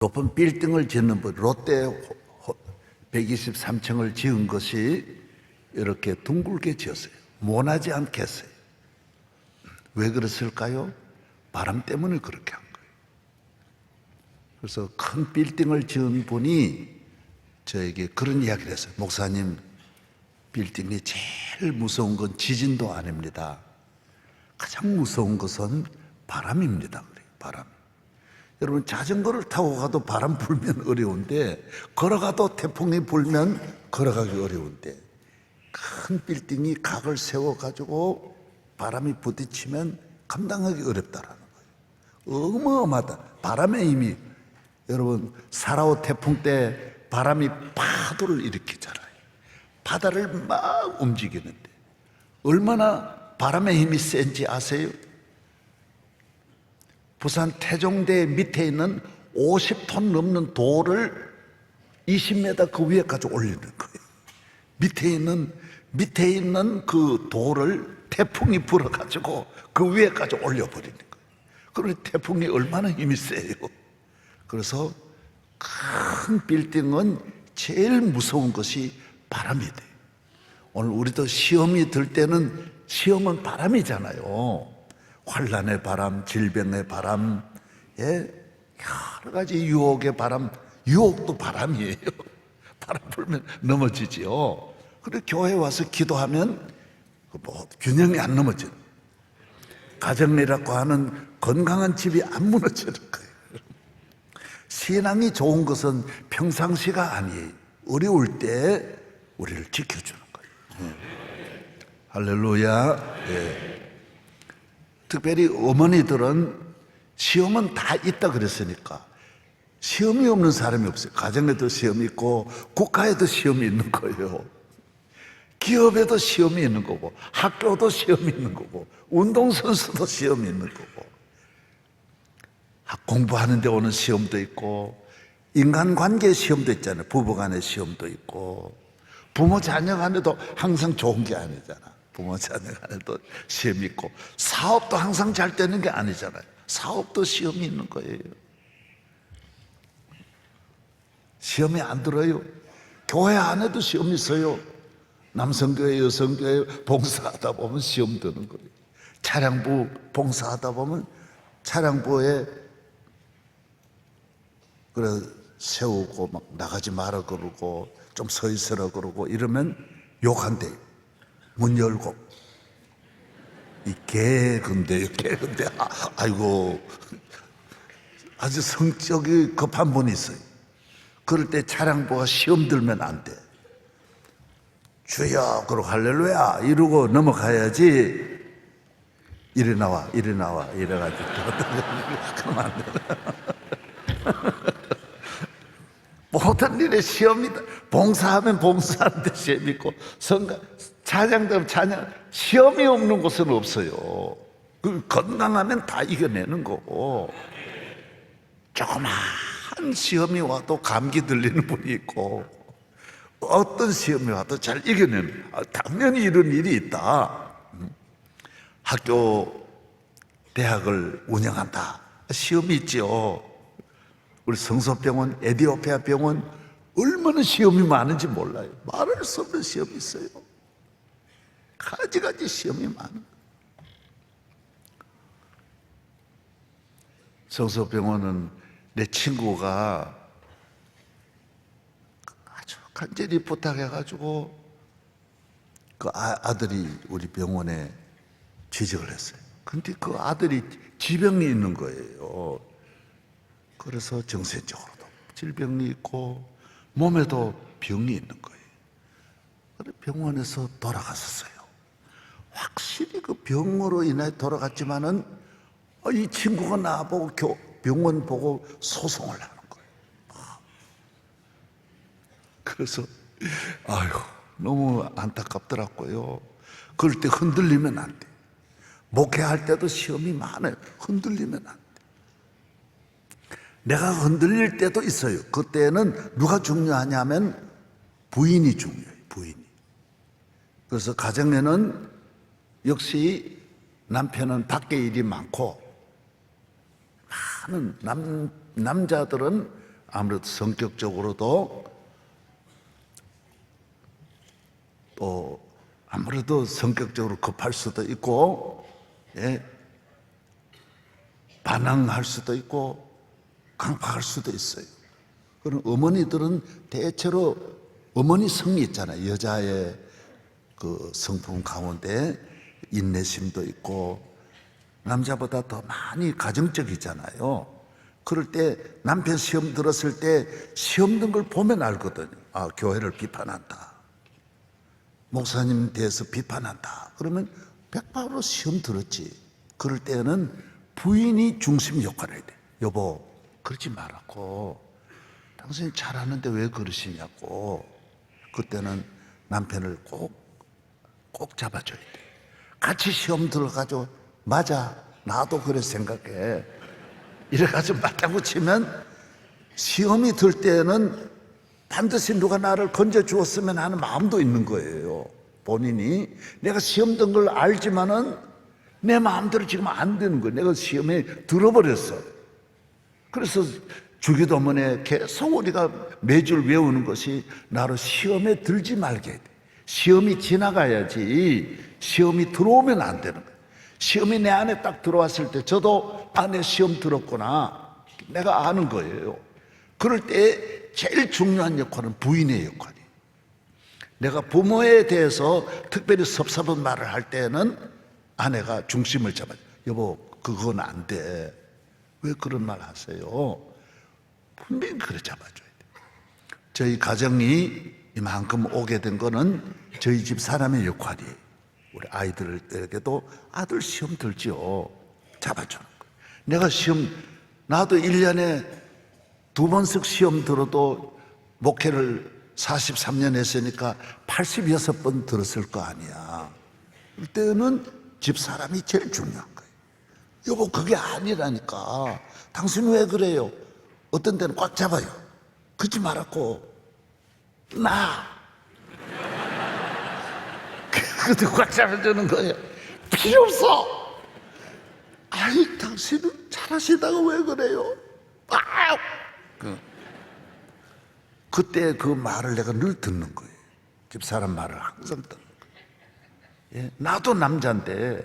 높은 빌딩을 짓는 분, 롯데 123층을 지은 것이 이렇게 둥글게 지었어요. 모나지 않게 했어요. 왜 그랬을까요? 바람 때문에 그렇게 한 거예요. 그래서 큰 빌딩을 지은 분이 저에게 그런 이야기를 했어요. 목사님, 빌딩이 제일 무서운 건 지진도 아닙니다. 가장 무서운 것은 바람입니다. 바람. 여러분, 자전거를 타고 가도 바람 불면 어려운데, 걸어가도 태풍이 불면 걸어가기 어려운데, 큰 빌딩이 각을 세워가지고 바람이 부딪히면 감당하기 어렵다라는 거예요. 어마어마하다. 바람의 힘이. 여러분, 4.25 태풍 때 바람이 파도를 일으키잖아요. 바다를 막 움직이는데 얼마나 바람의 힘이 센지 아세요? 부산 태종대 밑에 있는 50톤 넘는 돌을 20m 그 위에까지 올리는 거예요. 밑에 있는 그 돌을 태풍이 불어가지고 그 위에까지 올려버리는 거예요. 그러니 태풍이 얼마나 힘이 세요. 그래서 큰 빌딩은 제일 무서운 것이 바람이 돼요. 오늘 우리도 시험이 들 때는 시험은 바람이잖아요. 환난의 바람, 질병의 바람, 여러 가지 유혹의 바람, 유혹도 바람이에요. 바람 불면 넘어지지요. 그리고 교회 와서 기도하면 균형이 안 넘어져요. 가정이라고 하는 건강한 집이 안 무너지는 거예요. 신앙이 좋은 것은 평상시가 아니에요. 어려울 때 우리를 지켜주는 거예요. 할렐루야. 특별히 어머니들은 시험은 다 있다 그랬으니까 시험이 없는 사람이 없어요. 가정에도 시험이 있고 국가에도 시험이 있는 거예요. 기업에도 시험이 있는 거고 학교도 시험이 있는 거고 운동선수도 시험이 있는 거고 공부하는 데 오는 시험도 있고 인간관계 시험도 있잖아요. 부부간의 시험도 있고 부모 자녀 간에도 항상 좋은 게 아니잖아. 부모 자녀 간에도 시험이 있고 사업도 항상 잘 되는 게 아니잖아요. 사업도 시험이 있는 거예요. 시험이 안 들어요. 교회 안에도 시험이 있어요. 남성교회, 여성교회 봉사하다 보면 시험 드는 거예요. 차량부 봉사하다 보면 차량부에 그래 세우고 막 나가지 마라 그러고 좀 서 있으라 그러고 이러면 욕한대요. 문 열고 이 개근데요, 개근데. 아이고 아주 성격이 급한 분이 있어요. 그럴 때 차량부가 시험 들면 안 돼. 주여 그러고 할렐루야 이러고 넘어가야지. 이리 나와 이래가지고 그러면 안 돼. 모든 일에 시험이다. 봉사하면 봉사하는데 시험이 있고 찬양되면 찬양. 시험이 없는 곳은 없어요. 건강하면 다 이겨내는 거고 조그만 시험이 와도 감기 들리는 분이 있고 어떤 시험이 와도 잘 이겨내는, 당연히 이런 일이 있다. 학교 대학을 운영한다. 시험이 있죠. 우리 성서병원, 에디오피아 병원 얼마나 시험이 많은지 몰라요. 말할 수 없는 시험이 있어요. 가지가지 시험이 많은. 성서병원은 내 친구가 아주 간절히 부탁해가지고 그 아들이 우리 병원에 취직을 했어요. 근데 그 아들이 지병이 있는 거예요. 그래서 정신적으로도 질병이 있고 몸에도 병이 있는 거예요. 그래서 병원에서 돌아갔었어요. 확실히 그 병으로 인해 돌아갔지만은 이 친구가 나보고 병원 보고 소송을 하는 거예요. 그래서 아유 너무 안타깝더라고요. 그럴 때 흔들리면 안 돼. 목회할 때도 시험이 많아요. 흔들리면 안 돼. 내가 흔들릴 때도 있어요. 그때는 누가 중요하냐면 부인이 중요해요. 부인이. 그래서 가정에는 역시 남편은 밖에 일이 많고 많은 남자들은 아무래도 성격적으로도 또 아무래도 성격적으로 급할 수도 있고, 예, 반항할 수도 있고 강팍할 수도 있어요. 그런 어머니들은 대체로 어머니 성미 있잖아요. 여자의 그 성품 가운데 인내심도 있고 남자보다 더 많이 가정적이잖아요. 그럴 때 남편 시험 들었을 때 시험 든 걸 보면 알거든요. 아, 교회를 비판한다, 목사님 대해서 비판한다. 그러면 100% 시험 들었지. 그럴 때는 부인이 중심 역할을 해야 돼. 여보, 그러지 말라고. 당신이 잘하는데 왜 그러시냐고. 그때는 남편을 꼭 잡아줘야 돼. 같이 시험 들어가지고 맞아, 나도 그래 생각해. 이래가지고 맞다고 치면 시험이 들 때는 반드시 누가 나를 건져주었으면 하는 마음도 있는 거예요. 본인이 내가 시험 든 걸 알지만은 내 마음대로 지금 안 되는 거예요. 내가 시험에 들어버렸어. 그래서 주기도문에 계속 우리가 매주 외우는 것이 나로 시험에 들지 말게 돼. 시험이 지나가야지 시험이 들어오면 안 되는 거예요. 시험이 내 안에 딱 들어왔을 때 저도 내 시험 들었구나, 내가 아는 거예요. 그럴 때 제일 중요한 역할은 부인의 역할이에요. 내가 부모에 대해서 특별히 섭섭한 말을 할 때는 아내가 중심을 잡아요. 여보, 그건 안 돼. 왜 그런 말 하세요? 분명히 그래 잡아줘야 돼요. 저희 가정이 이만큼 오게 된 거는 저희 집 사람의 역할이에요. 우리 아이들에게도 아들 시험 들지요. 잡아주는 거예요. 내가 시험, 나도 1년에 2번씩 시험 들어도 목회를 43년 했으니까 86번 들었을 거 아니야. 그때는 집 사람이 제일 중요한 거예요. 여보, 그게 아니라니까. 당신 왜 그래요? 어떤 때는 꽉 잡아요. 그러지 말았고 그때 꽉 잡아주는 거예요. 필요 없어. 아니, 당신은 잘하시다가 왜 그래요? 그때 그 말을 내가 늘 듣는 거예요. 집사람 말을 항상 듣는 거예요. 예? 나도 남자인데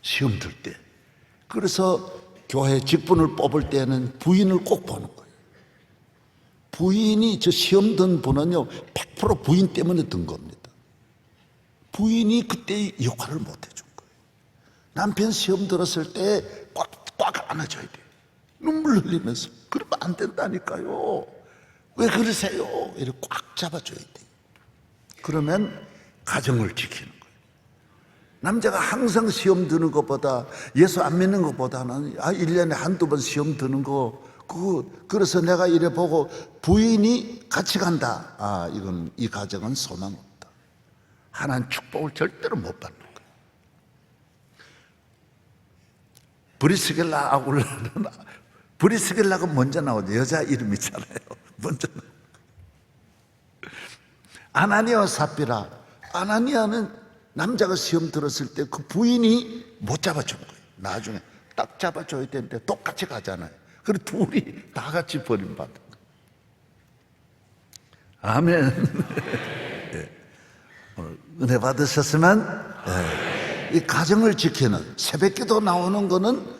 시험 들 때, 그래서 교회 직분을 뽑을 때는 부인을 꼭 보는 거예요. 부인이, 저 시험 든 분은요 100% 부인 때문에 든 겁니다. 부인이 그때 역할을 못 해준 거예요. 남편 시험 들었을 때 꽉 안아줘야 돼요. 눈물 흘리면서. 그러면 안 된다니까요. 왜 그러세요? 이렇게 꽉 잡아줘야 돼요. 그러면 가정을 지키는 거예요. 남자가 항상 시험 드는 것보다, 예수 안 믿는 것보다는 1년에 한두 번 시험 드는 거, 그래서 내가 이래 보고 부인이 같이 간다. 이건, 이 가정은 소망 없다. 하나님 축복을 절대로 못 받는 거예요. 브리스길라 아굴라는, 브리스길라가 먼저 나오죠. 여자 이름이잖아요. 먼저 나오죠. 아나니아와 삽비라. 아나니아는 남자가 시험 들었을 때 그 부인이 못 잡아준 거예요. 나중에 딱 잡아줘야 되는데 똑같이 가잖아요. 그리고 둘이 다 같이 버림받은 거예요. 아멘. 네. 은혜 받으셨으면, 네. 이 가정을 지키는, 새벽기도 나오는 거는,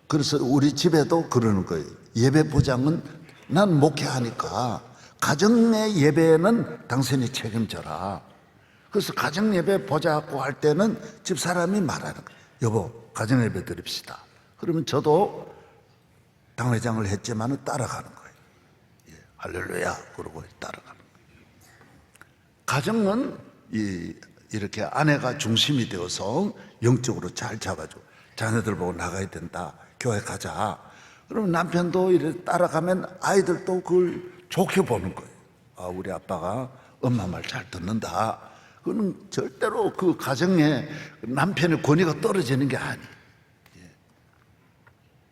그래서 우리 집에도 그러는 거예요. 예배 부장은 난 목회하니까 가정의 예배는 당신이 책임져라. 그래서 가정 예배 보자고 할 때는 집사람이 말하는 거예요. 여보, 가정 예배 드립시다. 그러면 저도 당회장을 했지만 따라가는 거예요. 예, 할렐루야 그러고 따라가는 거예요. 가정은 이렇게 아내가 중심이 되어서 영적으로 잘 잡아줘. 자녀들 보고 나가야 된다. 교회 가자. 그러면 남편도 이렇게 따라가면 아이들도 그걸 좋게 보는 거예요. 우리 아빠가 엄마 말 잘 듣는다. 그건 절대로 그 가정에 남편의 권위가 떨어지는 게 아니에요.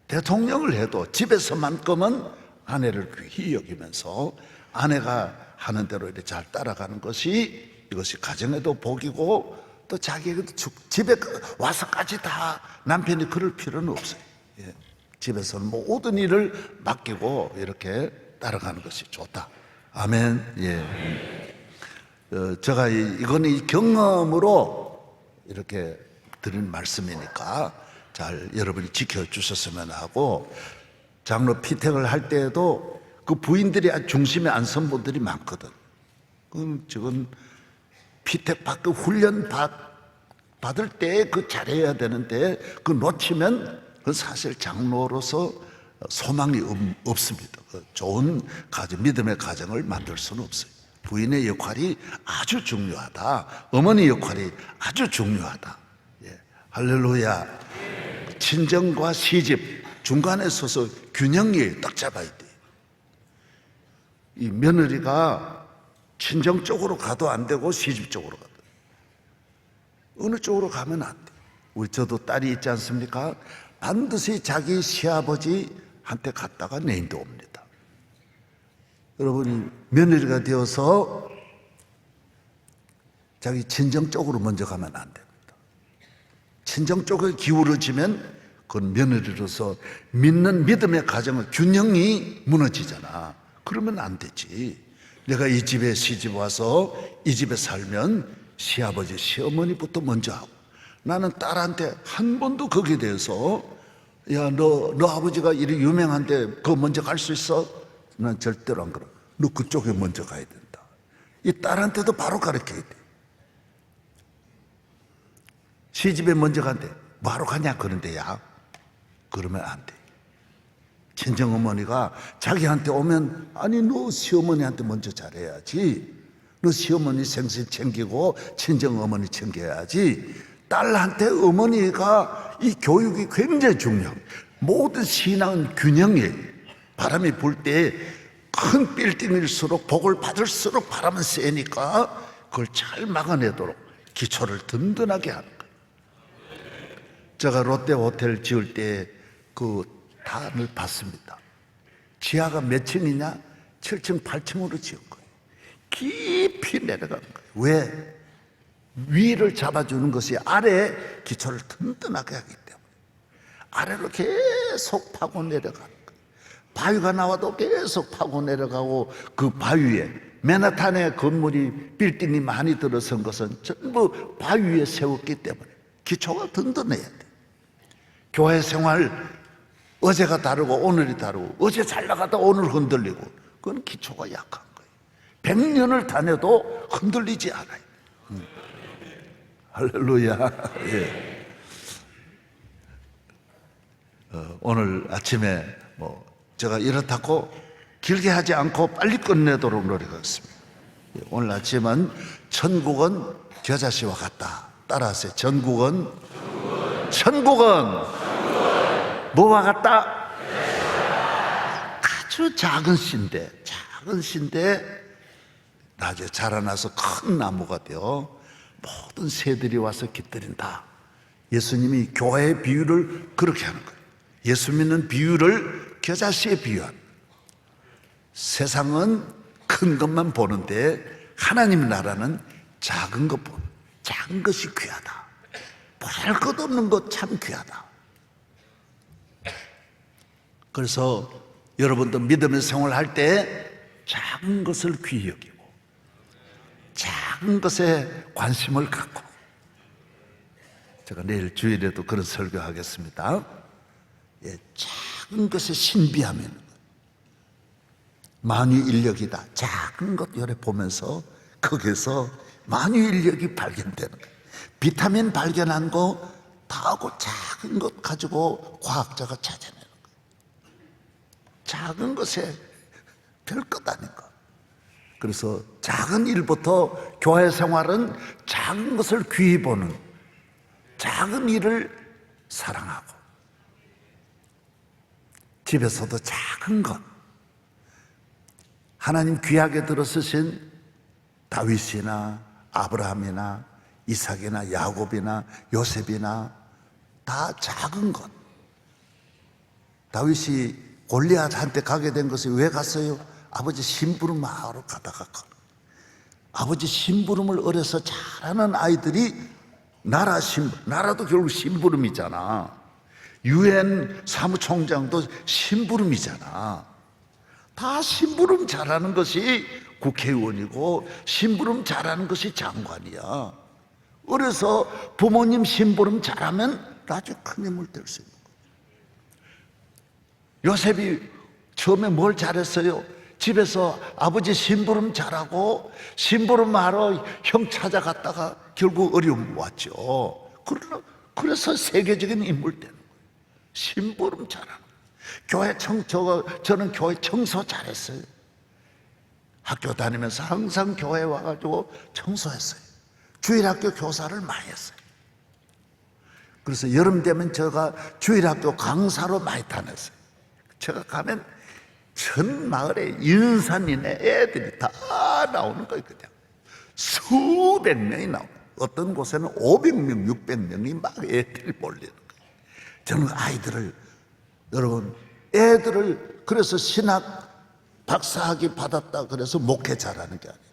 대통령을 해도 집에서만큼은 아내를 귀히 여기면서 아내가 하는 대로 이렇게 잘 따라가는 것이, 이것이 가정에도 복이고, 또 자기에게도 집에 와서까지 다 남편이 그럴 필요는 없어요. 예. 집에서는 모든 일을 맡기고 이렇게 따라가는 것이 좋다. 아멘. 예. 제가 이거는 이 경험으로 이렇게 드린 말씀이니까 잘 여러분이 지켜주셨으면 하고, 장로 피택을 할 때에도 그 부인들이 중심에 안 선 분들이 많거든. 지금 피택 받고 훈련 받을 때 그 잘해야 되는데 그 놓치면 그 사실 장로로서 소망이 없습니다. 좋은 가정, 믿음의 가정을 만들 수는 없어요. 부인의 역할이 아주 중요하다. 어머니 역할이 아주 중요하다. 예. 할렐루야. 친정과 시집 중간에 서서 균형이 딱 잡아야 돼. 이 며느리가 친정 쪽으로 가도 안 되고 시집 쪽으로 가도 어느 쪽으로 가면 안 돼. 우리 저도 딸이 있지 않습니까? 반드시 자기 시아버지한테 갔다가 내인도 옵니다. 여러분이 며느리가 되어서 자기 친정 쪽으로 먼저 가면 안 됩니다. 친정 쪽에 기울어지면 그건 며느리로서 믿는 믿음의 가정의 균형이 무너지잖아. 그러면 안 되지. 내가 이 집에 시집 와서 이 집에 살면 시아버지, 시어머니부터 먼저 하고, 나는 딸한테 한 번도 거기에 대해서 야, 너 아버지가 이리 유명한데 그거 먼저 갈 수 있어? 난 절대로 안 그래. 너 그쪽에 먼저 가야 된다. 이 딸한테도 바로 가르쳐야 돼. 시집에 먼저 간대. 바로 가냐? 그런데 야, 그러면 안 돼. 친정어머니가 자기한테 오면, 아니 너 시어머니한테 먼저 잘해야지. 너 시어머니 생신 챙기고 친정어머니 챙겨야지. 딸한테 어머니가 이 교육이 굉장히 중요해요. 모든 신앙은 균형이에요. 바람이 불 때 큰 빌딩일수록 복을 받을수록 바람은 세니까 그걸 잘 막아내도록 기초를 든든하게 하는 거예요. 제가 롯데 호텔 지을 때 그 단을 봤습니다. 지하가 몇 층이냐? 7층, 8층으로 지은 거예요. 깊이 내려간 거예요. 왜? 위를 잡아주는 것이 아래 기초를 든든하게 하기 때문에 아래로 계속 파고 내려가는 거예요. 바위가 나와도 계속 파고 내려가고, 그 바위에 맨하탄에 건물이 빌딩이 많이 들어선 것은 전부 바위 위에 세웠기 때문에 기초가 든든해야 돼. 교회 생활 어제가 다르고 오늘이 다르고, 어제 잘 나가다 오늘 흔들리고, 그건 기초가 약한 거예요. 100년을 다녀도 흔들리지 않아요. 할렐루야. 예. 오늘 아침에 제가 이렇다고 길게 하지 않고 빨리 끝내도록 노력하겠습니다. 오늘 아침은 천국은 겨자씨와 같다. 따라하세요. 천국은 뭐와 같다? 아주 작은 씨인데 낮에 자라나서 큰 나무가 되어 모든 새들이 와서 깃들인다. 예수님이 교회의 비유를 그렇게 하는 거예요. 예수 믿는 비유를 겨자씨에 비유한. 세상은 큰 것만 보는데 하나님 나라는 작은 것 보는, 작은 것이 귀하다. 보잘 것 없는 것 참 귀하다. 그래서 여러분도 믿음의 생활할 때 작은 것을 귀히 여기고 작은 것에 관심을 갖고, 제가 내일 주일에도 그런 설교하겠습니다. 예, 작은 것에 신비함이 있는 거예요. 만유인력이다. 작은 것 요래 보면서 거기서 만유인력이 발견되는 거예요. 비타민 발견한 거 다 하고 작은 것 가지고 과학자가 찾아내는 거예요. 작은 것에 별것 아닌 거. 그래서 작은 일부터 교회 생활은 작은 것을 귀히 보는, 작은 일을 사랑하고, 집에서도 작은 것, 하나님 귀하게 들어쓰신 다윗이나 아브라함이나 이삭이나 야곱이나 요셉이나 다 작은 것. 다윗이 골리앗한테 가게 된 것이 왜 갔어요? 아버지 심부름하러 가다가, 아버지 심부름을 어려서 잘하는 아이들이 나라도 결국 심부름이잖아. 유엔 사무총장도 심부름이잖아. 다 심부름 잘하는 것이 국회의원이고 심부름 잘하는 것이 장관이야. 그래서 부모님 심부름 잘하면 나중에 큰 힘을 될 수 있는 거예요. 요셉이 처음에 뭘 잘했어요? 집에서 아버지 심부름 잘하고 심부름하러 형 찾아갔다가 결국 어려움 왔죠. 그래서 세계적인 인물 되는 거예요. 심부름 잘하는 교회 저는 교회 청소 잘했어요. 학교 다니면서 항상 교회 와가지고 청소했어요. 주일학교 교사를 많이 했어요. 그래서 여름 되면 제가 주일학교 강사로 많이 다녔어요. 제가 가면 전 마을에 인산이네 애들이 다 나오는 거예요. 그냥 수백 명이 나오고 어떤 곳에는 500명, 600명이 막 애들이 몰리는 거예요. 저는 아이들을, 여러분, 애들을, 그래서 신학 박사학위 받았다 그래서 목회 잘하는 게 아니에요.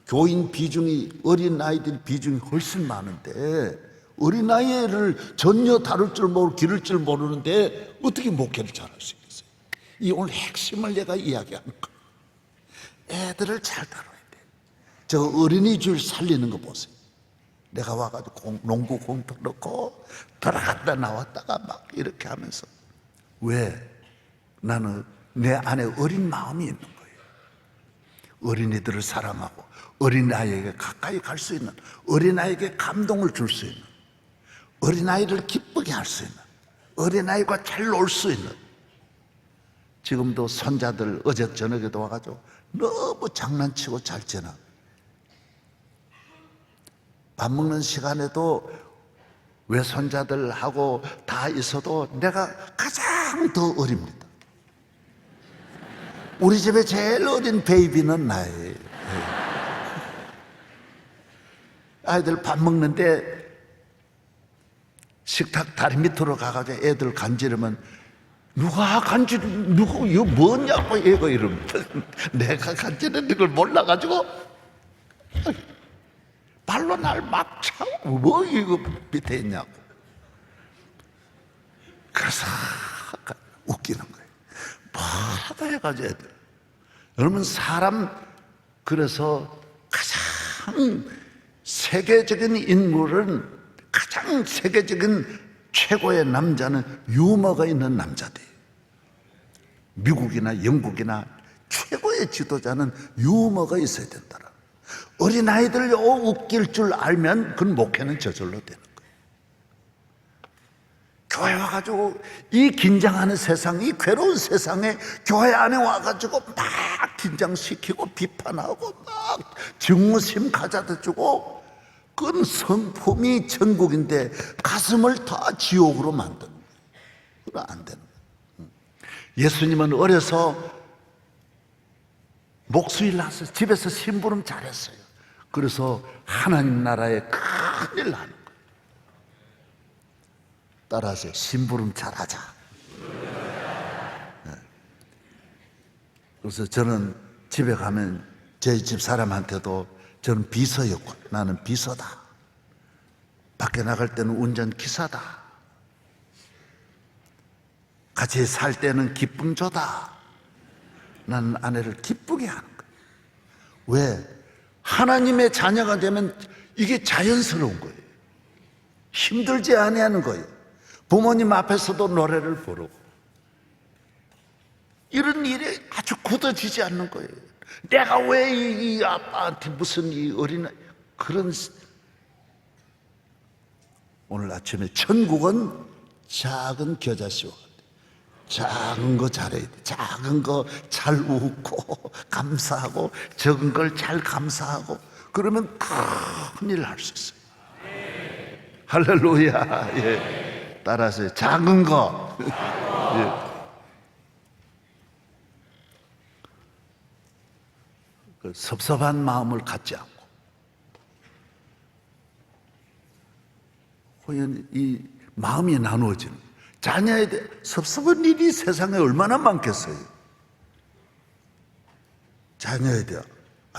교인 비중이, 어린 아이들 비중이 훨씬 많은데 어린 아이를 전혀 다룰 줄 모르고 기를 줄 모르는데 어떻게 목회를 잘할 수 있겠어요? 이 오늘 핵심을 내가 이야기하는 거예요. 애들을 잘 다뤄야 돼. 저 어린이줄 살리는 거 보세요. 내가 와가지고 농구 공터 넣고 들어갔다 나왔다가 막 이렇게 하면서, 왜? 나는 내 안에 어린 마음이 있는 거예요. 어린이들을 사랑하고 어린아이에게 가까이 갈 수 있는, 어린아이에게 감동을 줄 수 있는, 어린아이를 기쁘게 할 수 있는, 어린아이가 잘 놀 수 있는. 지금도 손자들 어제 저녁에도 와가지고 너무 장난치고 잘 지나. 밥 먹는 시간에도 외손자들하고 다 있어도 내가 가장 더 어립니다. 우리 집에 제일 어린 베이비는 나예요. 아이들 밥 먹는데 식탁 다리 밑으로 가가지고 애들 간지르면 누가 이거 뭐냐고 얘가 이러면 내가 간지르는 걸 몰라가지고 발로 날 막 차고 뭐 이거 밑에 있냐고. 그래서 웃기는 거예요. 뭐라도 해가지고 애들. 여러분, 사람, 그래서 가장 세계적인 인물은, 가장 세계적인 최고의 남자는 유머가 있는 남자들이에요. 미국이나 영국이나 최고의 지도자는 유머가 있어야 된다라. 어린아이들 웃길 줄 알면 그건 목회는 저절로 되는 거예요. 교회 와가지고 이 긴장하는 세상, 이 괴로운 세상에 교회 안에 와가지고 막 긴장시키고 비판하고 막 증오심 가져다 주고, 그건 성품이 천국인데 가슴을 다 지옥으로 만드는 거예요. 그건 안 되는 거예요. 예수님은 어려서 목수일 나서 집에서 심부름 잘했어요. 그래서 하나님 나라에 큰일 나는 거예요. 따라하세요. 심부름 잘하자. 네. 그래서 저는 집에 가면 저희 집 사람한테도 저는 비서였고, 나는 비서다. 밖에 나갈 때는 운전기사다. 같이 살 때는 기쁨조다. 나는 아내를 기쁘게 하는 거예요. 왜? 하나님의 자녀가 되면 이게 자연스러운 거예요. 힘들지 아니하는 거예요. 부모님 앞에서도 노래를 부르고 이런 일에 아주 굳어지지 않는 거예요. 내가 왜 이 아빠한테 무슨 이 어린아이, 그런. 오늘 아침에 천국은 작은 겨자씨와 같아요. 작은 거 잘해야 돼. 작은 거 잘 웃고 감사하고, 적은 걸 잘 감사하고, 그러면 큰일 할 수 있어요. 할렐루야. 예. 따라서 작은 거. 예. 그 섭섭한 마음을 갖지 않고, 이 마음이 나누어지는, 자녀에 대해 섭섭한 일이 세상에 얼마나 많겠어요. 자녀에 대해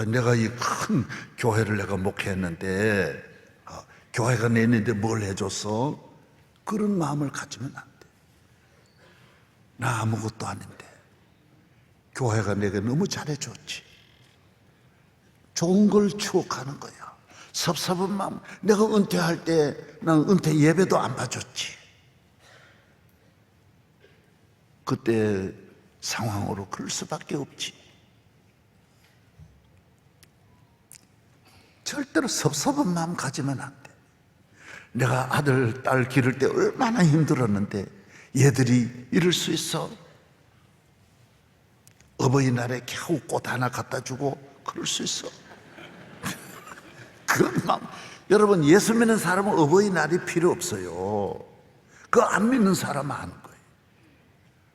내가 이 큰 교회를 내가 목회했는데 교회가 내는데 뭘 해줬어? 그런 마음을 가지면 안 돼. 나 아무것도 아닌데 교회가 내게 너무 잘해줬지. 좋은 걸 추억하는 거야. 섭섭한 마음. 내가 은퇴할 때 난 은퇴 예배도 안 봐줬지. 그때 상황으로 그럴 수밖에 없지. 절대로 섭섭한 마음 가지면 안 돼. 내가 아들, 딸 기를 때 얼마나 힘들었는데 얘들이 이럴 수 있어? 어버이날에 겨우 꽃 하나 갖다 주고 그럴 수 있어? 그런 마음. 여러분, 예수 믿는 사람은 어버이날이 필요 없어요. 그거 안 믿는 사람은 하는 거예요.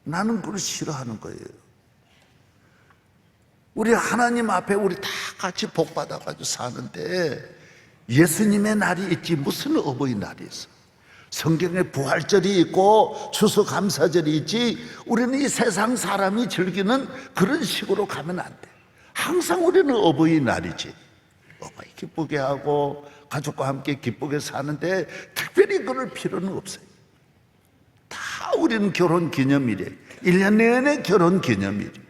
나는 그걸 싫어하는 거예요. 우리 하나님 앞에 우리 다 같이 복 받아가지고 사는데 예수님의 날이 있지 무슨 어버이날이 있어. 성경에 부활절이 있고 추수감사절이 있지 우리는 이 세상 사람이 즐기는 그런 식으로 가면 안 돼. 항상 우리는 어버이날이지. 어버이 기쁘게 하고 가족과 함께 기쁘게 사는데 특별히 그럴 필요는 없어요. 다 우리는 결혼기념일이에요. 1년 내내 결혼기념일이에요.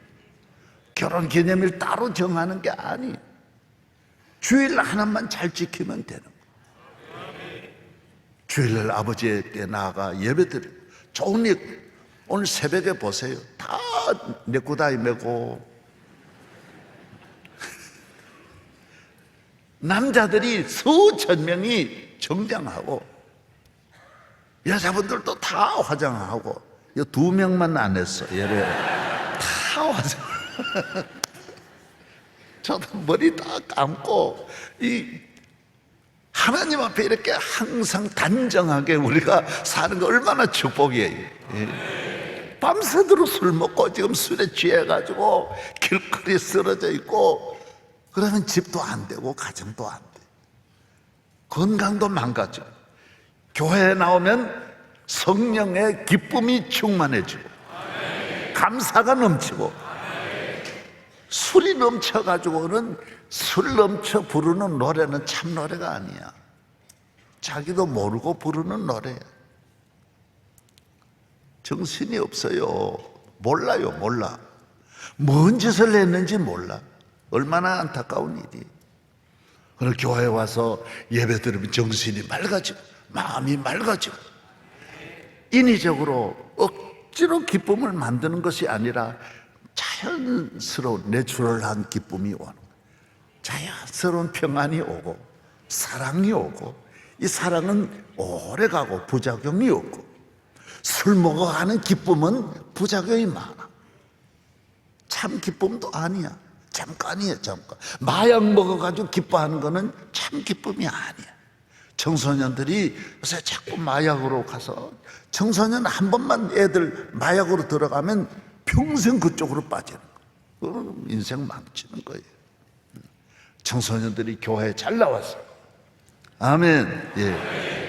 결혼기념일 따로 정하는 게 아니에요. 주일 하나만 잘 지키면 되는 거예요. 주일날 아버지께 나아가 예배드려요. 좋은 일, 오늘 새벽에 보세요. 다 네꾸다이 메고 남자들이 수천 명이 정장하고 여자분들도 다 화장하고 2명만 안 했어. 예배 다 화장. 저도 머리 다 감고 이 하나님 앞에 이렇게 항상 단정하게 우리가 사는 거 얼마나 축복이에요. 예. 밤새도록 술 먹고 지금 술에 취해가지고 길거리에 쓰러져 있고 그러면 집도 안 되고 가정도 안 돼. 건강도 망가져. 교회에 나오면 성령의 기쁨이 충만해지고 감사가 넘치고 술이 넘쳐가지고는 술 넘쳐 부르는 노래는 참 노래가 아니야. 자기도 모르고 부르는 노래야. 정신이 없어요. 몰라요. 몰라. 뭔 짓을 했는지 몰라. 얼마나 안타까운 일이. 그늘 교회에 와서 예배 들으면 정신이 맑아지고 마음이 맑아지고 인위적으로 억지로 기쁨을 만드는 것이 아니라 자연스러운 내추럴한 기쁨이 오는 거예요. 자연스러운 평안이 오고 사랑이 오고 이 사랑은 오래가고 부작용이 없고 술 먹어가는 기쁨은 부작용이 많아. 참 기쁨도 아니야. 잠깐이에요. 잠깐. 마약 먹어가지고 기뻐하는 거는 참 기쁨이 아니야. 청소년들이 요새 자꾸 마약으로 가서 청소년 한 번만 애들 마약으로 들어가면 평생 그쪽으로 빠지는 거예요. 그럼 인생 망치는 거예요. 청소년들이 교회에 잘 나왔어요. 아멘. 예.